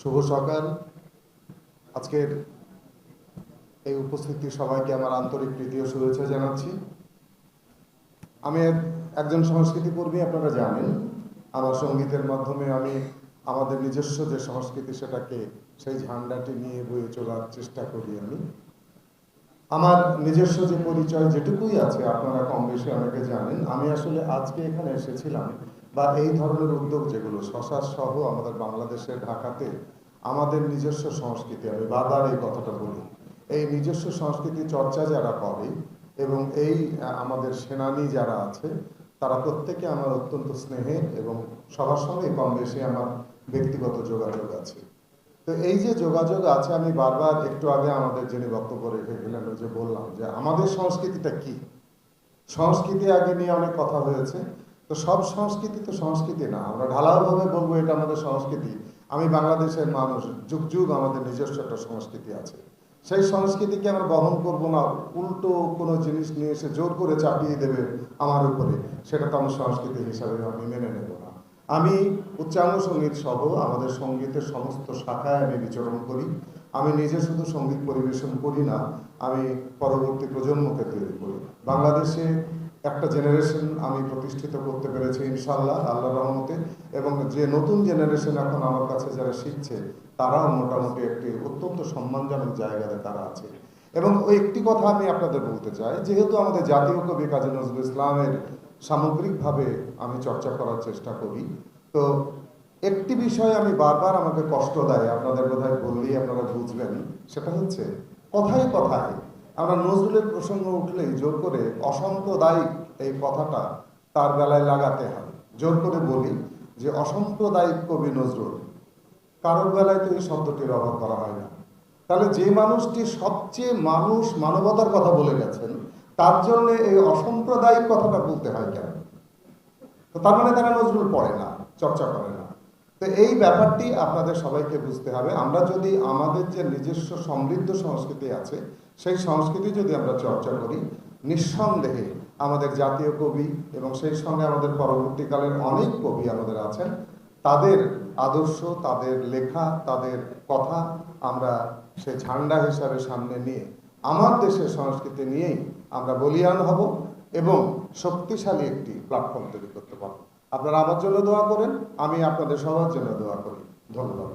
শুভ সকাল। আজকের এই উপস্থিতি সবাইকে আমার আন্তরিক প্রীতি ও শুভেচ্ছা জানাচ্ছি। আমি একজন সংস্কৃতি কর্মী, আপনারা জানেন। আমার সঙ্গীতের মাধ্যমে আমি আমাদের নিজস্ব যে সংস্কৃতি সেটাকে সেই ঝান্ডাটি নিয়ে বয়ে চলার চেষ্টা করি। আমার নিজস্ব যে পরিচয় যেটুকুই আছে আপনারা কম বেশি অনেকে জানেন। আমি আসলে আজকে এখানে এসেছিলাম বা এই ধরনের উদ্যোগ যেগুলো শশার সহ আমাদের বাংলাদেশের ঢাকাতে আমাদের নিজস্ব সংস্কৃতি, আমি বারবার এই কথাটা বলি, এই নিজস্ব সংস্কৃতি চর্চা যারা করে এবং এই আমাদের সেনানী যারা আছে তারা প্রত্যেকে আমার অত্যন্ত স্নেহের এবং সবার সঙ্গে কম বেশি আমার ব্যক্তিগত যোগাযোগ আছে। তো এই যে যোগাযোগ আছে, আমি বারবার একটু আগে আমাদের যিনি বক্তব্য রেখে গেলেন যে বললাম যে আমাদের সংস্কৃতিটা কি। সংস্কৃতি আগে নিয়ে অনেক কথা হয়েছে। তো সব সংস্কৃতি তো সংস্কৃতি না, আমরা ঢালাওভাবে বলবো এটা আমাদের সংস্কৃতি। আমি বাংলাদেশের মানুষ, যুগ যুগ আমাদের নিজস্ব একটা সংস্কৃতি আছে। সেই সংস্কৃতিকে আমরা বহন করব না, উল্টো কোনো জিনিস নিয়ে এসে জোর করে চাপিয়ে দেবে আমার উপরে, সেটা তো আমার সংস্কৃতি হিসাবে আমি মেনে নেব না। আমি উচ্চাঙ্গ সঙ্গীত সহ আমাদের সঙ্গীতের সমস্ত শাখায় আমি বিচরণ করি। আমি নিজে শুধু সঙ্গীত পরিবেশন করি না, আমি পরবর্তী প্রজন্মকে তৈরি করি। বাংলাদেশে একটা জেনারেশন আমি প্রতিষ্ঠিত করতে পেরেছি ইনশাল্লাহ, আল্লাহর রহমতে। এবং যে নতুন জেনারেশন এখন আমার কাছে যারা শিখছে তারাও মোটামুটি একটি অত্যন্ত সম্মানজনক জায়গাতে তারা আছে। এবং ওই একটি কথা আমি আপনাদের বলতে চাই, যেহেতু আমাদের জাতীয় কবি কাজী নজরুল ইসলামের সামগ্রিকভাবে আমি চর্চা করার চেষ্টা করি, তো একটি বিষয় আমি বারবার আমাকে কষ্ট দেয়, আপনাদের বোধহয় বললেই আপনারা বুঝবেন। সেটা হচ্ছে কথায় কথায় আমরা নজরুলের প্রসঙ্গ উঠলেই জোর করে অসাম্প্রদায়িক এই কথাটা তার বেলায় লাগাতে হয়। জোর করে বলি যে অসাম্প্রদায়িক কবি নজরুল, কারোর বেলায় তো এই শব্দটি ব্যবহার করা হয় না। তাহলে যে মানুষটি সবচেয়ে মানবতার কথা বলে গেছেন, তার জন্য এই অসাম্প্রদায়িক কথাটা বলতে হয় কেন? তো তার মানে তারা নজরুল পড়ে না, চর্চা করে না। তো এই ব্যাপারটি আপনাদের সবাইকে বুঝতে হবে। আমরা যদি আমাদের যে নিজস্ব সমৃদ্ধ সংস্কৃতি আছে সেই সংস্কৃতি যদি আমরা চর্চা করি, নিঃসন্দেহে আমাদের জাতীয় কবি এবং সেই সঙ্গে আমাদের পরবর্তীকালের অনেক কবি আমাদের আছেন, তাদের আদর্শ, তাদের লেখা, তাদের কথা আমরা সে ঝান্ডা হিসাবে সামনে নিয়ে আমার দেশের সংস্কৃতি নিয়েই আমরা বলিয়ান হব এবং শক্তিশালী একটি প্ল্যাটফর্ম তৈরি করতে পারব। আপনারা আমার জন্য দোয়া করেন, আমি আপনাদের সবার জন্য দোয়া করি। ধন্যবাদ।